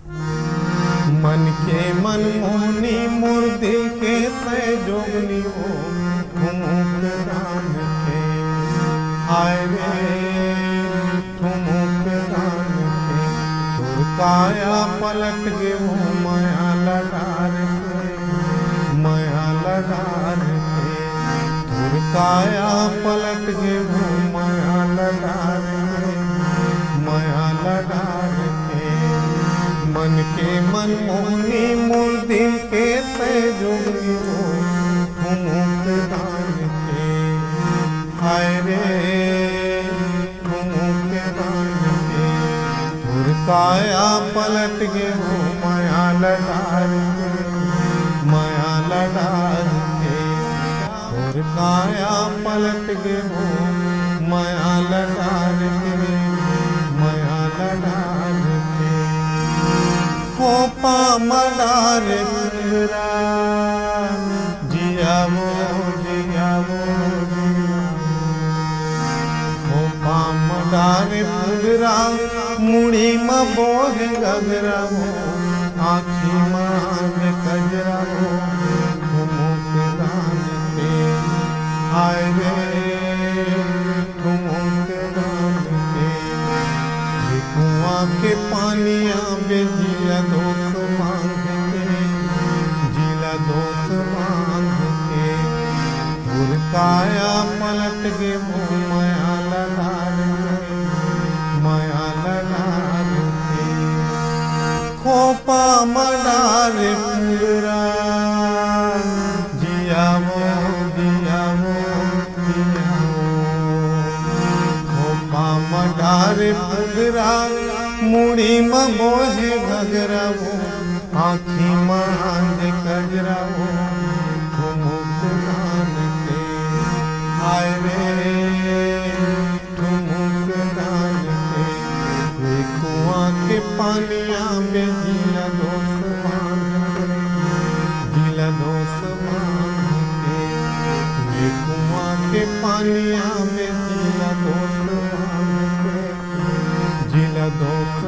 मन के मन मोहनी मूर्ति के तय जोगनी हो ठुमुक दान के हाय रे ठुमुक दान के तुर काया पलट गे वो माया लडार के माया लडार के तुर काया पलट गे वो माया लडार के माया लडार के मन के मन मोहनी मूर्ति के तय जोगी हो ठुमुक दान के हाय रे ठुमुक दान के तुर काया पलट गे हो माया लडार के माया लडार के तुर काया पलट गे हो माया लडार के माया लडार के कोपा मडार पुरा जियावो जियावो कोपा मडार पुरा मुड़ी में बोह गगरावो आँखी में कजरावो ठुमुक दान के हाय रे ठुमुक दान के कुआं के पानिया बेजिया दोस्त मांग के जिला दोस्त मांग के तुर काया पलट गे वो माया लडार के माया लडार के खोपा मडार पूरा जियावो जियावो जियावो खोपा मडार पूरा मुड़ी में बोहे घगरावो आँखी में आंध कजरावो ठुमुक दान के हाय रे ठुमुक दान के वे कुआं के पानिया में जिला दोस्त मांग के जिला दोस्त मांग के वे कुआं के पानिया में जिला दोस्त मांग के जिला दोस्त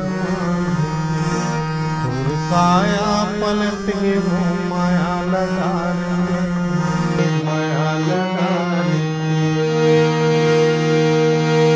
तुर काया पलट गे वो माया लडार